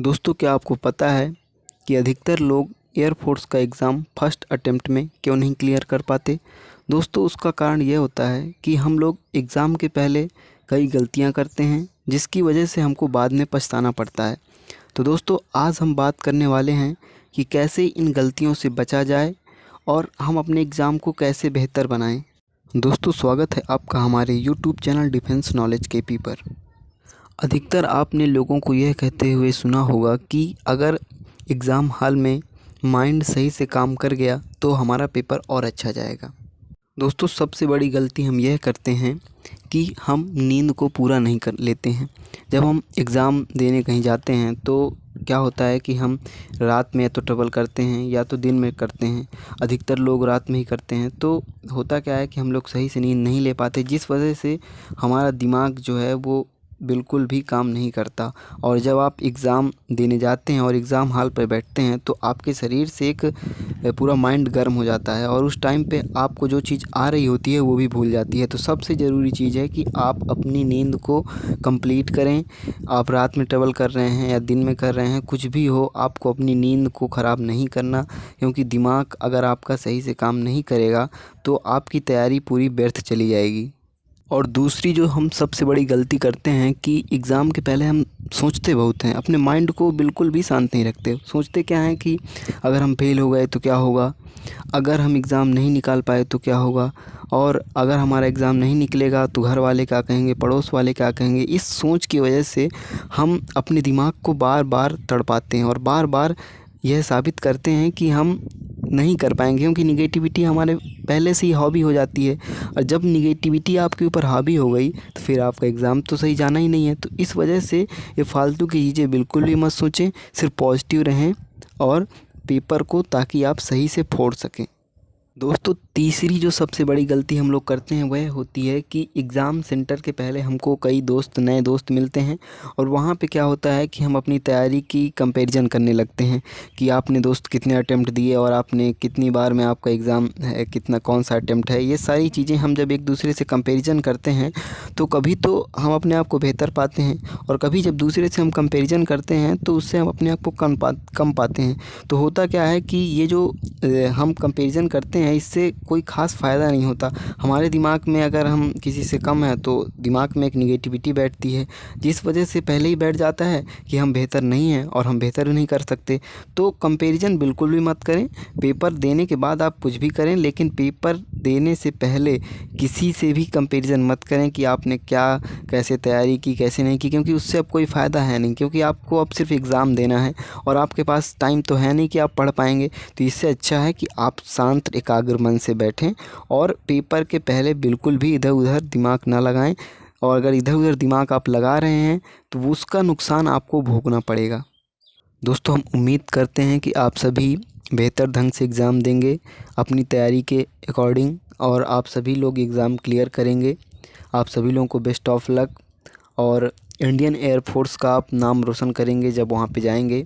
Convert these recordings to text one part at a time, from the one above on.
दोस्तों, क्या आपको पता है कि अधिकतर लोग एयरफोर्स का एग्ज़ाम फर्स्ट अटेम्प्ट में क्यों नहीं क्लियर कर पाते। दोस्तों, उसका कारण यह होता है कि हम लोग एग्ज़ाम के पहले कई गलतियां करते हैं जिसकी वजह से हमको बाद में पछताना पड़ता है। तो दोस्तों, आज हम बात करने वाले हैं कि कैसे इन गलतियों से बचा जाए और हम अपने एग्ज़ाम को कैसे बेहतर बनाएं। दोस्तों, स्वागत है आपका हमारे YouTube channel defence knowledge KP पर। अधिकतर आपने लोगों को यह कहते हुए सुना होगा कि अगर एग्ज़ाम हॉल में माइंड सही से काम कर गया तो हमारा पेपर और अच्छा जाएगा। दोस्तों, सबसे बड़ी गलती हम यह करते हैं कि हम नींद को पूरा नहीं कर लेते हैं। जब हम एग्ज़ाम देने कहीं जाते हैं तो क्या होता है कि हम रात में या तो ट्रैवल करते हैं या तो दिन में करते हैं। अधिकतर लोग रात में ही करते हैं। तो होता क्या है कि हम लोग सही से नींद नहीं ले पाते, जिस वजह से हमारा दिमाग जो है वो बिल्कुल भी काम नहीं करता। और जब आप एग्ज़ाम देने जाते हैं और एग्ज़ाम हॉल पर बैठते हैं तो आपके शरीर से एक पूरा माइंड गर्म हो जाता है और उस टाइम पे आपको जो चीज़ आ रही होती है वो भी भूल जाती है। तो सबसे ज़रूरी चीज़ है कि आप अपनी नींद को कंप्लीट करें। आप रात में ट्रैवल कर रहे हैं या दिन में कर रहे हैं, कुछ भी हो, आपको अपनी नींद को ख़राब नहीं करना, क्योंकि दिमाग अगर आपका सही से काम नहीं करेगा तो आपकी तैयारी पूरी व्यर्थ चली जाएगी। और दूसरी जो हम सबसे बड़ी गलती करते हैं कि एग्ज़ाम के पहले हम सोचते बहुत हैं, अपने माइंड को बिल्कुल भी शांत नहीं रखते। सोचते क्या हैं कि अगर हम फेल हो गए तो क्या होगा, अगर हम एग्ज़ाम नहीं निकाल पाए तो क्या होगा, और अगर हमारा एग्ज़ाम नहीं निकलेगा तो घर वाले क्या कहेंगे, पड़ोस वाले क्या कहेंगे। इस सोच की वजह से हम अपने दिमाग को बार बार तड़पाते हैं और बार बार यह साबित करते हैं कि हम नहीं कर पाएंगे, क्योंकि निगेटिविटी हमारे पहले से ही हावी हो जाती है। और जब निगेटिविटी आपके ऊपर हावी हो गई तो फिर आपका एग्ज़ाम तो सही जाना ही नहीं है। तो इस वजह से ये फालतू की चीज़ें बिल्कुल भी मत सोचें, सिर्फ पॉजिटिव रहें और पेपर को ताकि आप सही से फोड़ सकें। दोस्तों, तीसरी जो सबसे बड़ी गलती हम लोग करते हैं वह होती है कि एग्ज़ाम सेंटर के पहले हमको कई नए दोस्त मिलते हैं और वहाँ पे क्या होता है कि हम अपनी तैयारी की कंपैरिजन करने लगते हैं कि आपने दोस्त कितने अटेम्प्ट दिए और आपने कितनी बार में आपका एग्ज़ाम है, कितना कौन सा अटेम्प्ट है। ये सारी चीज़ें हम जब एक दूसरे से कंपैरिजन करते हैं तो कभी तो हम अपने आप को बेहतर पाते हैं और कभी जब दूसरे से हम कंपैरिजन करते हैं तो उससे हम अपने आप को कम पाते हैं। तो होता क्या है कि ये जो हम कंपैरिजन करते हैं इससे कोई ख़ास फ़ायदा नहीं होता। हमारे दिमाग में अगर हम किसी से कम हैं तो दिमाग में एक निगेटिविटी बैठती है, जिस वजह से पहले ही बैठ जाता है कि हम बेहतर नहीं हैं और हम बेहतर नहीं कर सकते। तो कंपैरिजन बिल्कुल भी मत करें। पेपर देने के बाद आप कुछ भी करें, लेकिन पेपर देने से पहले किसी से भी कंपैरिजन मत करें कि आपने क्या कैसे तैयारी की, कैसे नहीं की, क्योंकि उससे अब कोई फ़ायदा है नहीं। क्योंकि आपको अब सिर्फ एग्ज़ाम देना है और आपके पास टाइम तो है नहीं कि आप पढ़ पाएंगे। तो इससे अच्छा है कि आप शांत एकाग्र मन से बैठें और पेपर के पहले बिल्कुल भी इधर उधर दिमाग ना लगाएं। और अगर इधर उधर दिमाग आप लगा रहे हैं तो उसका नुकसान आपको भोगना पड़ेगा। दोस्तों, हम उम्मीद करते हैं कि आप सभी बेहतर ढंग से एग्ज़ाम देंगे अपनी तैयारी के अकॉर्डिंग और आप सभी लोग एग्ज़ाम क्लियर करेंगे। आप सभी लोगों को बेस्ट ऑफ लक और इंडियन एयरफोर्स का आप नाम रोशन करेंगे। जब वहाँ पे जाएंगे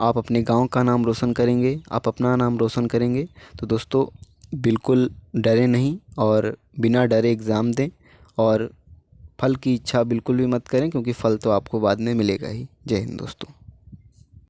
आप अपने गांव का नाम रोशन करेंगे, आप अपना नाम रोशन करेंगे। तो दोस्तों, बिल्कुल डरे नहीं और बिना डरे एग्ज़ाम दें और फल की इच्छा बिल्कुल भी मत करें, क्योंकि फल तो आपको बाद में मिलेगा ही। जय हिंद दोस्तों।